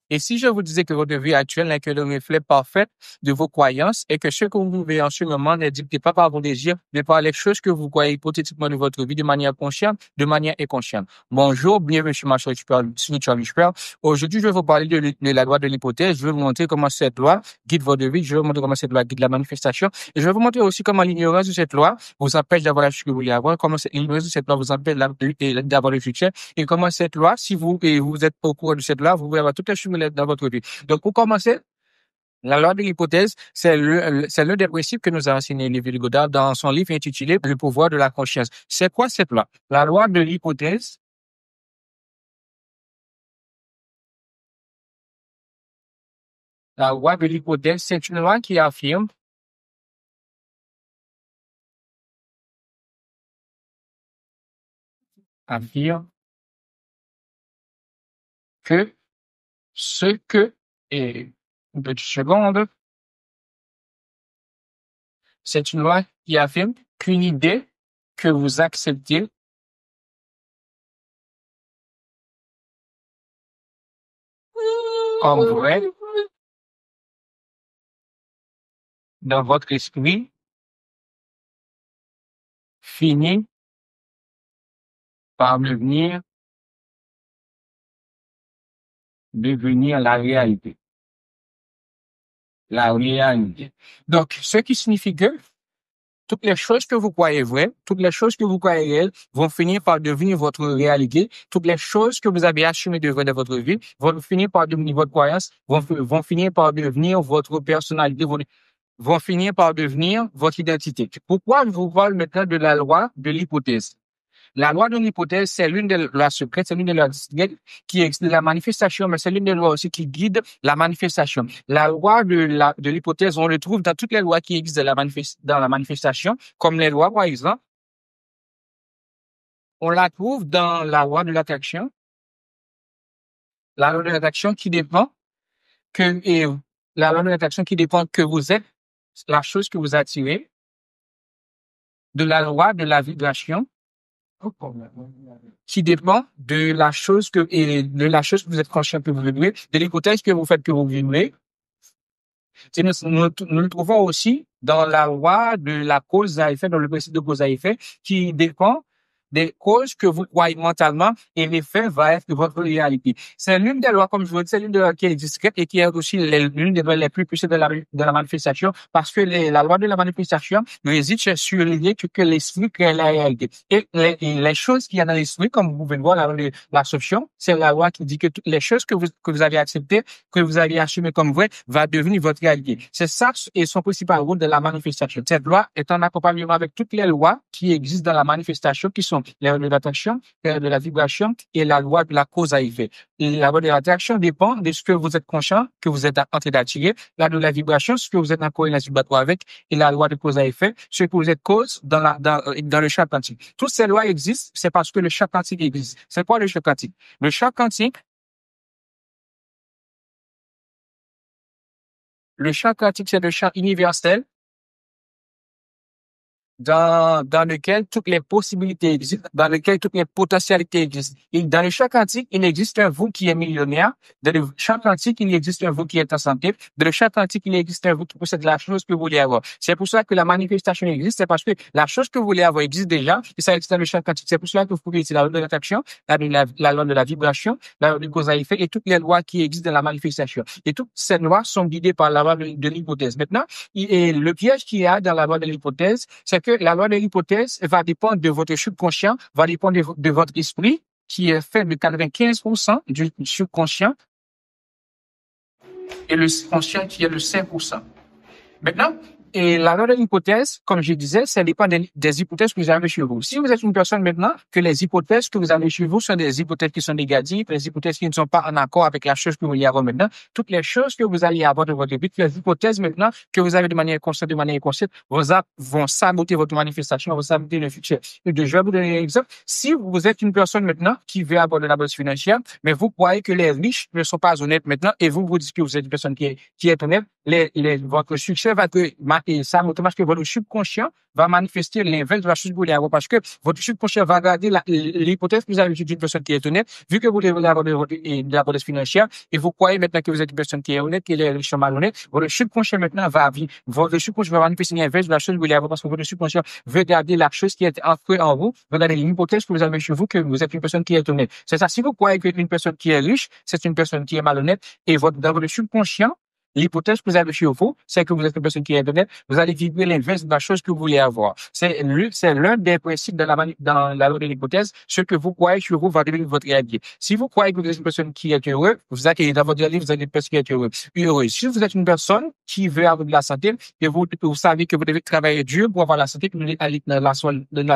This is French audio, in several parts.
Et si je vous disais que votre vie actuelle n'est que le reflet parfait de vos croyances et que ce que vous vivez en ce moment n'est dicté pas par vos désirs, mais par les choses que vous croyez hypothétiquement de votre vie de manière consciente, de manière inconsciente. Bonjour, bienvenue sur ma chaîne Spiritual Whisper. Aujourd'hui, je vais vous parler de la loi de l'hypothèse. Je vais vous montrer comment cette loi guide votre vie. Je vais vous montrer comment cette loi guide la manifestation. Et je vais vous montrer aussi comment l'ignorance de cette loi vous empêche d'avoir la chose que vous voulez avoir, comment l'ignorance de cette loi vous empêche d'avoir le succès et comment cette loi, si vous êtes au courant de cette loi, vous pouvez avoir toutes les choses dans votre vie. Donc, pour commencer, la loi de l'hypothèse, c'est l'un des principes que nous a enseigné Neville Goddard dans son livre intitulé Le pouvoir de la conscience. C'est quoi cette loi? La loi de l'hypothèse, c'est une loi qui affirme que ce que, et une petite seconde, c'est une loi qui affirme qu'une idée que vous acceptez comme vraie dans votre esprit finit par devenir la réalité. La réalité. Donc, ce qui signifie que toutes les choses que vous croyez vraies, toutes les choses que vous croyez réelles vont finir par devenir votre réalité. Toutes les choses que vous avez assumées de vrai dans votre vie vont finir par devenir votre croyance, vont finir par devenir votre personnalité, vont finir par devenir votre identité. Pourquoi je vous parle maintenant de la loi de l'hypothèse? La loi de l'hypothèse, c'est l'une des lois secrètes, c'est l'une des lois secrètes qui existe de la manifestation, mais c'est l'une des lois aussi qui guide la manifestation. La loi de l'hypothèse, on le trouve dans toutes les lois qui existent dans la manifestation, comme les lois, par exemple. On la trouve dans la loi de l'attraction. La loi de l'attraction qui dépend la loi de l'attraction qui dépend que vous êtes la chose que vous attirez, de la loi de la vibration, qui dépend de la chose que vous êtes conscient que vous vibrez, de l'hypothèse que vous faites que vous vibrez. Nous le trouvons aussi dans la loi de la cause à effet, dans le principe de cause à effet, qui dépend des causes que vous croyez mentalement et l'effet va être votre réalité. C'est l'une des lois, comme je vous dis, c'est l'une des lois qui est discrète et qui est aussi l'une des lois les plus puissantes de la manifestation parce que la loi de la manifestation réside sur l'idée que l'esprit crée la réalité. Et les choses qu'il y a dans l'esprit, comme vous pouvez le voir, la loi de l'absorption, c'est la loi qui dit que toutes les choses que vous avez acceptées, que vous avez assumées comme vraies, va devenir votre réalité. C'est ça et son principal rôle de la manifestation. Cette loi est en accompagnement avec toutes les lois qui existent dans la manifestation, qui sont la loi de l'attraction, la loi de la vibration et la loi de la cause à effet. La loi de l'attraction dépend de ce que vous êtes conscient, que vous êtes en train d'attirer. La loi de la vibration, ce que vous êtes en corrélation avec. Et la loi de cause à effet, ce que vous êtes cause dans le champ quantique. Toutes ces lois existent, c'est parce que le champ quantique existe. C'est quoi le champ quantique? Le champ quantique, c'est le champ universel dans lequel toutes les possibilités existent, dans lequel toutes les potentialités existent. Et dans le champ quantique, il existe un vous qui est millionnaire. Dans le champ quantique, il existe un vous qui est en santé. Dans le champ quantique, il existe un vous qui possède la chose que vous voulez avoir. C'est pour ça que la manifestation existe, c'est parce que la chose que vous voulez avoir existe déjà, et ça existe dans le champ quantique. C'est pour cela que vous pouvez utiliser la loi de l'attraction, la loi de la vibration, la loi de cause à effet et toutes les lois qui existent dans la manifestation. Et toutes ces lois sont guidées par la loi de l'hypothèse. Maintenant, et le piège qu'il y a dans la loi de l'hypothèse, c'est que la loi de l'hypothèse va dépendre de votre subconscient, va dépendre de votre esprit, qui est fait de 95% du subconscient, et le conscient qui est de 5%. Maintenant, et la loi de l'hypothèse, comme je disais, ça dépend des hypothèses que vous avez chez vous. Si vous êtes une personne maintenant, que les hypothèses que vous avez chez vous sont des hypothèses qui sont négatives, des hypothèses qui ne sont pas en accord avec la chose que vous voulez avoir maintenant, toutes les choses que vous allez avoir de votre vie, toutes les hypothèses maintenant que vous avez de manière consciente, de manière inconsciente, vont saboter votre manifestation, vont saboter le futur. Et je vais vous donner un exemple. Si vous êtes une personne maintenant qui veut avoir de la bourse financière, mais vous croyez que les riches ne sont pas honnêtes maintenant, et vous dites que vous êtes une personne qui est honnête, votre succès va être et ça automatiquement que votre subconscient va manifester l'inverse de la chose que vous voulez avoir parce que votre subconscient va regarder l'hypothèse que vous avez d'une personne qui est honnête, vu que vous voulez avoir de la bonne financière et vous croyez maintenant que vous êtes une personne qui est honnête, qui est riche malhonnête, votre subconscient maintenant votre subconscient va manifester l'inverse de la chose que vous voulez avoir parce que votre subconscient veut garder la chose qui est ancrée en vous, regardez l'hypothèse que vous avez chez vous que vous êtes une personne qui est honnête. C'est ça, si vous croyez qu'une personne qui est riche, c'est une personne qui est malhonnête et dans votre subconscient, l'hypothèse que vous avez chez vous, c'est que vous êtes une personne qui est honnête, vous allez vibrer l'inverse de la chose que vous voulez avoir. C'est l'un des principes dans la loi de l'hypothèse, ce que vous croyez sur vous va devenir votre réalité. Si vous croyez que vous êtes une personne qui est heureuse, vous êtes dans votre réalité, vous êtes une personne qui est heureuse. Si vous êtes une personne qui veut avoir de la santé, et vous savez que vous devez travailler dur pour avoir la santé, que vous allez dans la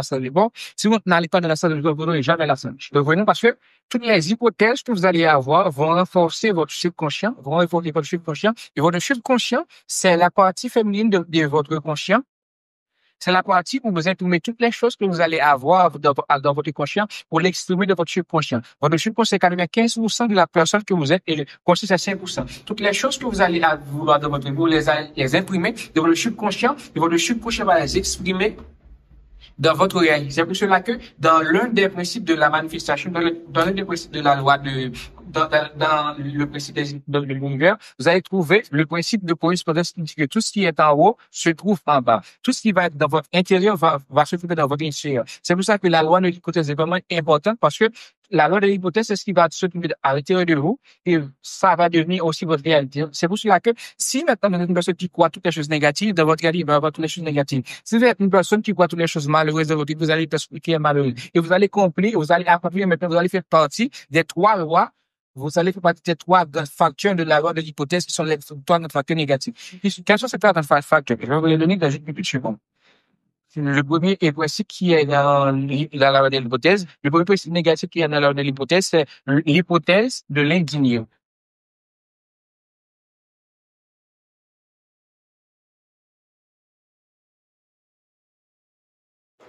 santé bon, si vous n'allez pas dans la santé, vous n'aurez jamais la santé. Donc, vraiment, parce que toutes les hypothèses que vous allez avoir vont renforcer votre subconscient, et votre subconscient, c'est la partie féminine de votre conscient. C'est la partie où vous imprimez toutes les choses que vous allez avoir dans votre conscient pour l'exprimer de votre subconscient. Votre subconscient, c'est 95% de la personne que vous êtes et le conscient, c'est 5%. Toutes les choses que vous allez vouloir dans votre vie, vous les imprimer de votre subconscient et votre subconscient va les exprimer dans votre réalité. C'est pour cela que dans l'un des principes de la manifestation, dans l'un des principes de la loi dans le principe de l'univers, vous allez trouver le principe de correspondance qui dit que tout ce qui est en haut se trouve en bas. Tout ce qui va être dans votre intérieur va se trouver dans votre extérieur. C'est pour ça que la loi de l'hypothèse est vraiment importante parce que la loi de l'hypothèse, c'est ce qui va se trouver à l'intérieur de vous et ça va devenir aussi votre réalité. C'est pour cela que si maintenant vous êtes une personne qui croit toutes les choses négatives, dans votre réalité, il va y avoir toutes les choses négatives. Si vous êtes une personne qui croit toutes les choses malheureuses dans votre vie, vous allez être qui est malheureux. Et vous allez comprendre, vous allez accomplir maintenant, vous allez faire partie des 3 lois. Vous allez faire partie des 3 facteurs de la loi de l'hypothèse qui sont les 3 facteurs négatifs. Quels sont ces 3 facteurs? Je vais vous les donner dans une minute suivante. Le premier principe qui est dans la loi de l'hypothèse, le premier principe négatif qui est dans la loi de l'hypothèse, c'est l'hypothèse de l'indigné.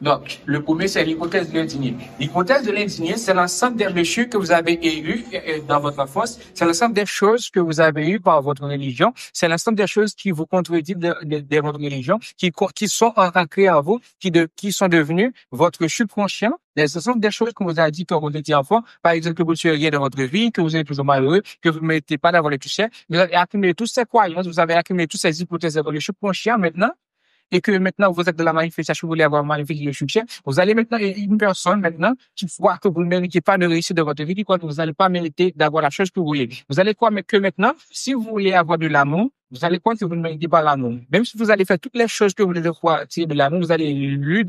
Donc, le premier, c'est l'hypothèse de l'indigné. L'hypothèse de l'indigné, c'est l'ensemble des reçus que vous avez élus dans votre enfance. C'est l'ensemble des choses que vous avez eues par votre religion. C'est l'ensemble des choses qui vous contredisent de votre religion, qui sont ancrées en vous, qui sont devenues votre subconscient. Ce sont des choses qu'on vous a dit quand vous étiez enfant. Par exemple, que vous ne tuez rien dans votre vie, que vous êtes toujours malheureux, que vous ne méritez pas d'avoir le succès. Vous avez accumulé toutes ces croyances, vous avez accumulé toutes ces hypothèses dans votre subconscient maintenant. Et que maintenant vous êtes dans la manifestation, vous voulez avoir manifesté le succès, vous allez maintenant, une personne maintenant, qui croit que vous ne méritez pas de réussir de votre vie, qui croit que vous n'allez pas mériter d'avoir la chose que vous voulez. Vous allez croire que maintenant, si vous voulez avoir de l'amour, vous allez croire que vous ne méritez pas l'amour. Même si vous allez faire toutes les choses que vous devez croire tirer de l'amour, vous allez lire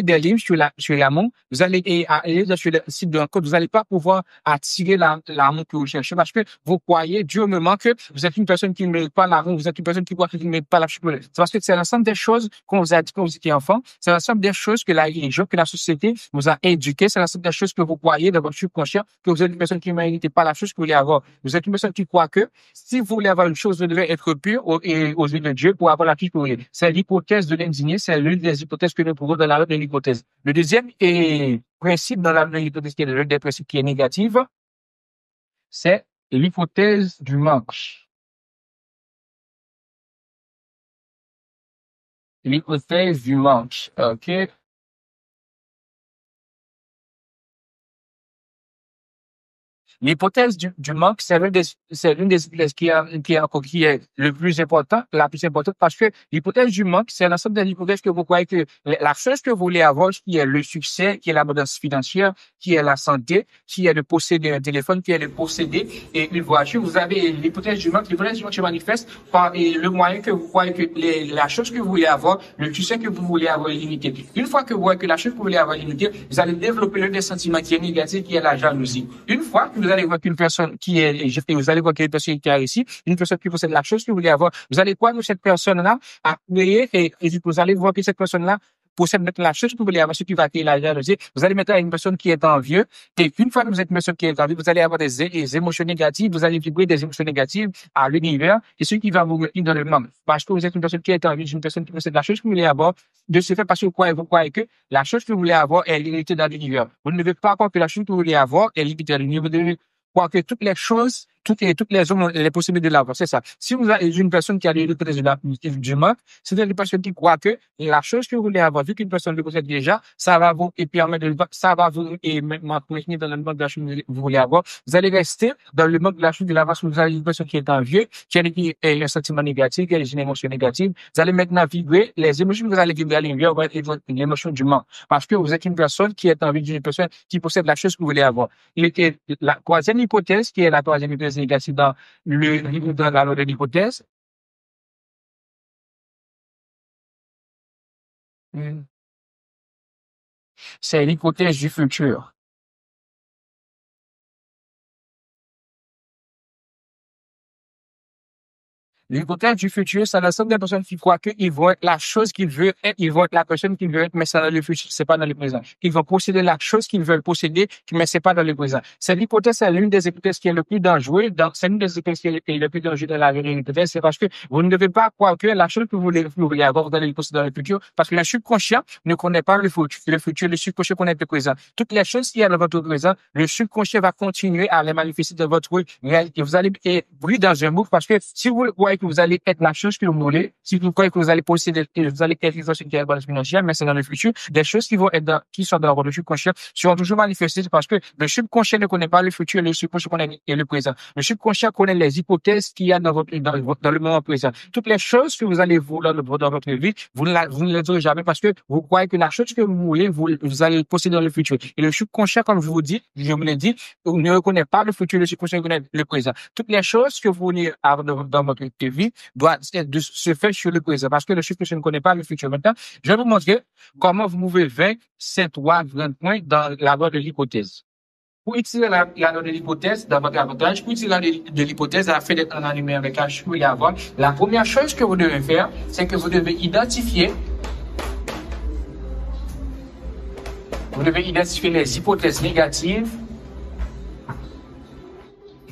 des livres sur l'amour, vous allez lire sur le site de rencontre, vous n'allez pas pouvoir attirer l'amour que vous cherchez parce que vous croyez durement que vous êtes une personne qui ne mérite pas l'amour, vous êtes une personne qui croit qu'il ne mérite pas la chose. C'est parce que c'est l'ensemble des choses qu'on vous a dit quand vous étiez enfant, c'est l'ensemble des choses que la religion, que la société vous a éduqué, c'est l'ensemble des choses que vous croyez dans votre subconscient, que vous êtes une personne qui ne mérite pas la chose que vous voulez avoir. Vous êtes une personne qui croit que si vous voulez avoir une chose, vous devez être pur aux yeux de Dieu pour avoir la chose que vous voulez. C'est l'hypothèse de l'indigné, c'est l'une des hypothèses que nous trouvons dans la loi de l'hypothèse. Le deuxième principe dans la loi de l'hypothèse, qui est l'un des principes qui est négatif, c'est l'hypothèse du manque. L'hypothèse du manque. OK? L'hypothèse du manque, c'est l'une des hypothèses qui est le plus important, la plus importante, parce que l'hypothèse du manque, c'est l'ensemble des hypothèses que vous croyez que la chose que vous voulez avoir, qui est le succès, qui est l'abondance financière, qui est la santé, qui est de posséder un téléphone, qui est de posséder une voiture. Vous avez l'hypothèse du manque. L'hypothèse du manque se manifeste par le moyen que vous croyez que la chose que vous voulez avoir, le succès que vous voulez avoir est limité. Une fois que vous voyez que la chose que vous voulez avoir est limitée, vous allez développer l'un des sentiments qui est négatif, qui est la jalousie. Une fois que vous allez voir qu'une personne vous allez voir qu'une personne qui a réussi, une personne qui possède la chose que vous voulez avoir, vous allez croire que cette personne-là a créé et vous allez voir que cette personne-là possède maintenant la chose que vous voulez avoir, ce qui va créer la jalousie. Vous allez mettre une personne qui est envieuse, et une fois que vous êtes une personne qui est envieuse, vous allez avoir des émotions négatives, vous allez vibrer des émotions négatives à l'univers, et ce qui va vous maintenir dans le manque. Parce que vous êtes une personne qui est envieuse, une personne qui possède la chose que vous voulez avoir, de ce fait, parce que vous croyez que la chose que vous voulez avoir est limitée dans l'univers. Vous ne devez pas croire que la chose que vous voulez avoir est limitée dans l'univers. Vous devez croire que toutes les choses toutes les hommes ont les possibilités de l'avoir. C'est ça. Si vous avez une personne qui a l'hypothèse du manque, c'est une personne qui croit que la chose que vous voulez avoir, vu qu'une personne le possède déjà, ça va vous, et permettre ça va vous, et maintenir dans le manque de la chose que vous voulez avoir. Vous allez rester dans le manque de la chose de l'avoir, parce que vous avez une personne qui est en vieux, qui a un sentiment négatif, qui a une émotion négative. Vous allez maintenant vibrer, les émotions que vous allez vibrer à l'intérieur vont être l'émotion du manque. Parce que vous êtes une personne qui est en vie d'une personne qui possède la chose que vous voulez avoir. Il était la troisième hypothèse, qui est la troisième hypothèse négative dans dans la loi de l'hypothèse. C'est l'hypothèse du futur. L'hypothèse du futur, c'est l'ensemble des personnes qui croient qu'ils vont être la chose qu'ils veulent être, ils vont être la personne qu'ils veulent être, mais c'est dans le futur, c'est pas dans le présent. Ils vont posséder la chose qu'ils veulent posséder, mais c'est pas dans le présent. Cette hypothèse, c'est l'une des hypothèses qui est le plus dangereux, c'est l'une des hypothèses qui est le plus dangereux dans la réalité, c'est parce que vous ne devez pas croire que la chose que vous voulez avoir, vous allez le posséder dans le futur, parce que le subconscient ne connaît pas le futur, le subconscient connaît le présent. Toutes les choses qu'il y a dans votre présent, le subconscient va continuer à les manifester dans votre réalité. Vous allez être pris dans un mouvement, parce que si vous croyez que vous allez être la chose que vous voulez, si vous croyez que vous allez posséder, vous allez être une personne qui est bonne financière, mais c'est dans le futur, des choses qui vont être qui sont dans votre subconscient seront toujours manifestées parce que le subconscient ne connaît pas le futur, le subconscient connaît le présent. Le subconscient connaît les hypothèses qu'il y a dans le moment présent. Toutes les choses que vous allez vouloir dans votre vie, vous ne les aurez jamais parce que vous croyez que la chose que vous voulez, vous allez le posséder dans le futur. Et le subconscient, comme je vous l'ai dit, ne reconnaît pas le futur, le subconscient connaît le présent. Toutes les choses que vous voulez avoir dans votre vie, doit se faire sur le présent parce que le subconscient ne connaît pas le futur. Maintenant, je vais vous montrer comment vous pouvez vaincre ces trois grands points dans la loi de l'hypothèse. Pour utiliser la loi de l'hypothèse dans votre avantage, pour utiliser la loi de l'hypothèse à faire d'être en animé avec un chiffre et avoir, la première chose que vous devez faire, c'est que vous devez identifier les hypothèses négatives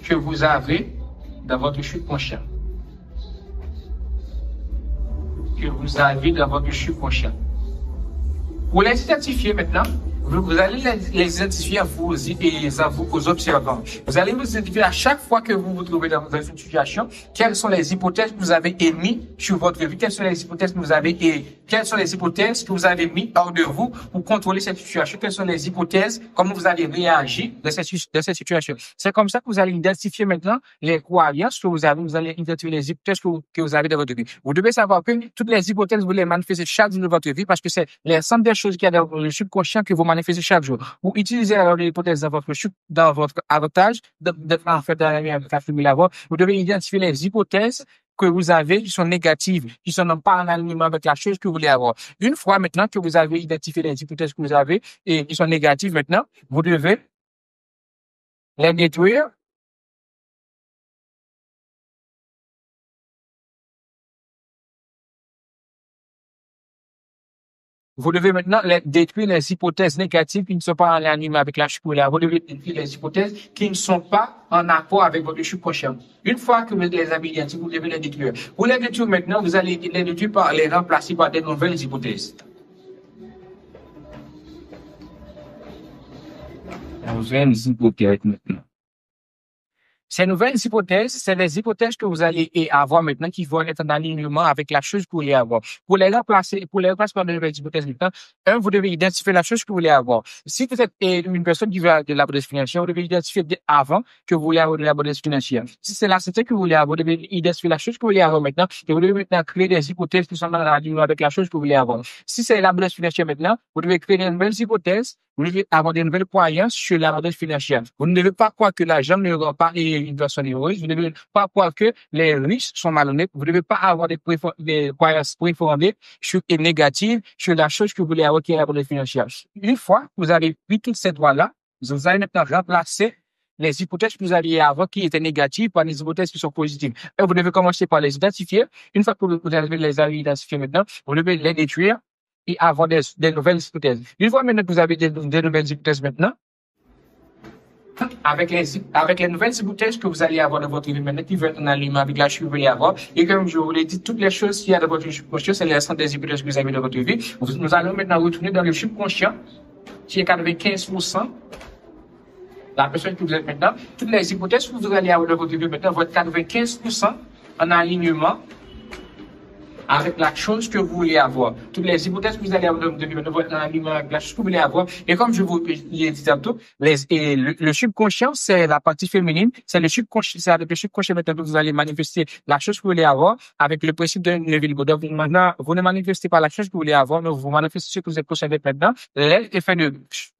que vous avez dans votre subconscient. Que vous avez dans votre subconscient. Pour les identifier maintenant, vous allez les identifier à vous et à vos observants. Vous allez vous identifier à chaque fois que vous vous trouvez dans une situation, quelles sont les hypothèses que vous avez émises sur votre vie, quelles sont les hypothèses que vous avez mis hors de vous pour contrôler cette situation, quelles sont les hypothèses, comment vous allez réagir dans cette situation. C'est comme ça que vous allez identifier maintenant les croyances que vous allez identifier les hypothèses que vous avez dans votre vie. Vous devez savoir que toutes les hypothèses, vous les manifestez chaque jour de votre vie parce que c'est l'ensemble des choses qu'il y a dans le subconscient que vous manifestez chaque jour. Vous utilisez alors l'hypothèse dans votre avantage, en fait, dans la formule avoir, vous devez identifier les hypothèses que vous avez qui sont négatives, qui sont non pas en alignement avec la chose que vous voulez avoir. Une fois maintenant que vous avez identifié les hypothèses que vous avez et qui sont négatives maintenant, vous devez les détruire. Vous devez maintenant détruire les hypothèses négatives qui ne sont pas en alignement avec la subconscience. Vous devez détruire les hypothèses qui ne sont pas en accord avec votre subconscient. Une fois que vous les avez identifiées, vous devez les détruire. Pour les détruire maintenant, vous allez les détruire par les remplacer par des nouvelles hypothèses. Nouvelles hypothèses maintenant. Ces nouvelles hypothèses, c'est les hypothèses que vous allez avoir maintenant qui vont être en alignement avec la chose que vous voulez avoir. Pour les remplacer par de nouvelles hypothèses maintenant, vous devez identifier la chose que vous voulez avoir. Si vous êtes une personne qui veut de l'abondance financière, vous devez identifier avant que vous voulez avoir de l'abondance financière. Si c'est la santé que vous voulez avoir, vous devez identifier la chose que vous voulez avoir maintenant et vous devez maintenant créer des hypothèses qui sont en alignement avec la chose que vous voulez avoir. Si c'est l'abondance financière maintenant, vous devez créer des nouvelles hypothèses. Vous devez avoir des nouvelles croyances sur l'abondance financière. Vous ne devez pas croire que l'argent ne rend pas une personne heureuse. Vous ne devez pas croire que les riches sont malhonnêtes. Vous ne devez pas avoir des croyances préfondées et négatives sur la chose que vous voulez avoir qui est l'abondance financière. Une fois que vous avez pris toutes ces droits-là, vous allez maintenant remplacer les hypothèses que vous aviez avant qui étaient négatives par les hypothèses qui sont positives. Et vous devez commencer par les identifier. Une fois que vous avez les identifiées maintenant, vous devez les détruire et avoir des nouvelles hypothèses. Une fois maintenant que vous avez des nouvelles hypothèses maintenant, avec les nouvelles hypothèses que vous allez avoir dans votre vie maintenant, qui vont être en alignement avec la chose que vous voulez avoir, et comme je vous l'ai dit, toutes les choses qu'il y a dans votre subconscient, c'est l'ensemble des hypothèses que vous avez dans votre vie. Nous allons maintenant retourner dans le subconscient, qui est 95% la personne que vous êtes maintenant, toutes les hypothèses que vous allez avoir dans votre vie maintenant vont être 95% en alignement avec la chose que vous voulez avoir. Toutes les hypothèses que vous allez avoir de la chose que vous voulez avoir. Et comme je vous l'ai dit tantôt, le subconscient, c'est la partie féminine. C'est le subconscient, c'est avec le subconscient maintenant que vous allez manifester la chose que vous voulez avoir avec le principe de Neville Goddard. Maintenant, vous ne manifestez pas la chose que vous voulez avoir, mais vous manifestez ce que vous êtes conscient d'être maintenant. L'effet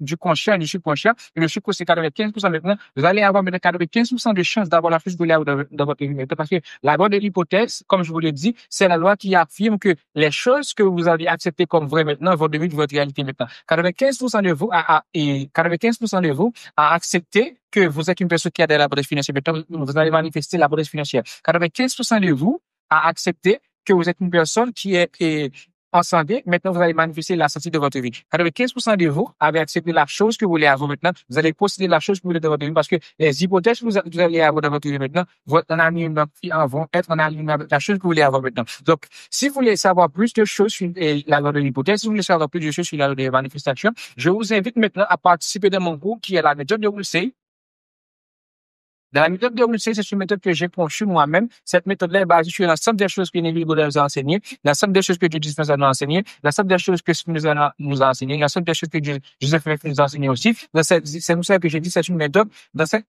du conscient et du subconscient. Et le subconscient, 95% maintenant. Vous allez avoir maintenant 95% de chances d'avoir la chose que vous voulez avoir dans votre vie. Parce que la loi de l'hypothèse, comme je vous l'ai dit, c'est la loi qui affirme que les choses que vous avez acceptées comme vraies maintenant vont devenir votre réalité maintenant. 95% de vous et 95% de vous a accepté que vous êtes une personne qui a de l'abondance financière. Maintenant, vous allez manifester l'abondance financière. 95% de vous a accepté que vous êtes une personne qui est en santé. Maintenant, vous allez manifester la santé de votre vie. 95% de vous avez accepté la chose que vous voulez avoir maintenant. Vous allez posséder la chose que vous voulez dans votre vie parce que les hypothèses que vous allez avoir dans votre vie maintenant vont être en alignement avec la chose que vous voulez avoir maintenant. Donc, si vous voulez savoir plus de choses sur la loi de l'hypothèse, si vous voulez savoir plus de choses sur la loi de manifestation, je vous invite maintenant à participer de mon cours qui est la méthode de Rousseau. Dans la méthode de Rousseau, c'est une méthode que j'ai conçue moi-même. Cette méthode-là est basée sur l'ensemble des choses que Neville Goddard nous a enseignées, l'ensemble des choses que Dieu Dispenza nous a enseignées, l'ensemble des choses que Spinoza nous a enseignées, l'ensemble des choses que Joseph F. nous a enseignées aussi. C'est pour ça que j'ai dit c'est une méthode. Dans cette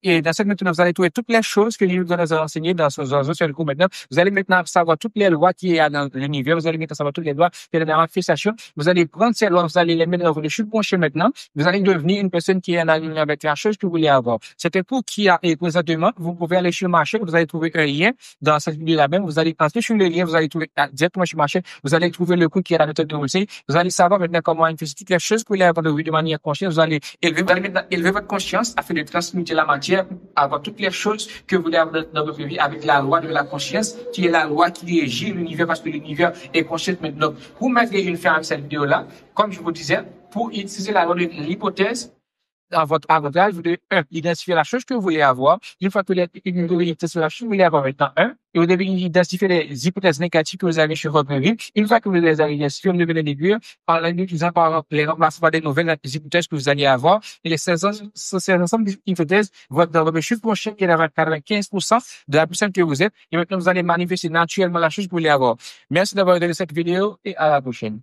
méthode, vous allez trouver toutes les choses que Neville Goddard nous a enseignées dans un seul cours maintenant. Vous allez maintenant savoir toutes les lois qui y a dans l'univers. Vous allez maintenant savoir toutes les lois qui y a dans la manifestation. Vous allez prendre ces lois, vous allez les mettre dans votre subconscient maintenant. Vous allez devenir une personne qui est en alignement avec la chose que vous voulez avoir. C'est un cours qui a présentement. Vous pouvez aller sur le marché, vous allez trouver un lien dans cette vidéo-là même. Vous allez entrer sur le lien, vous allez trouver directement sur le marché, vous allez trouver le cours qui est la méthode de Rousseau. Vous allez savoir maintenant comment manifester toutes les choses que vous voulez avoir de manière consciente. Vous allez maintenant élever votre conscience afin de transmuter la matière, avoir toutes les choses que vous voulez avoir dans votre vie avec la loi de la conscience, qui est la loi qui régit l'univers parce que l'univers est conscient maintenant. Pour mettre une fin à cette vidéo-là, comme je vous disais, pour utiliser la loi de l'hypothèse, dans votre avantage, vous devez, identifier la chose que vous voulez avoir. Une fois que vous avez identifié la chose que vous voulez avoir maintenant, et vous devez identifier les hypothèses négatives que vous avez sur votre vie. Une fois que vous les avez identifiées, vous devez les déduire par l'utilisant par les remplacements des nouvelles hypothèses que vous allez avoir. Et ces ensemble d'hypothèses vont dans votre chiffre prochain qui est d'avoir 95% de la personne que vous êtes. Et maintenant, vous allez manifester naturellement la chose que vous voulez avoir. Merci d'avoir regardé cette vidéo et à la prochaine.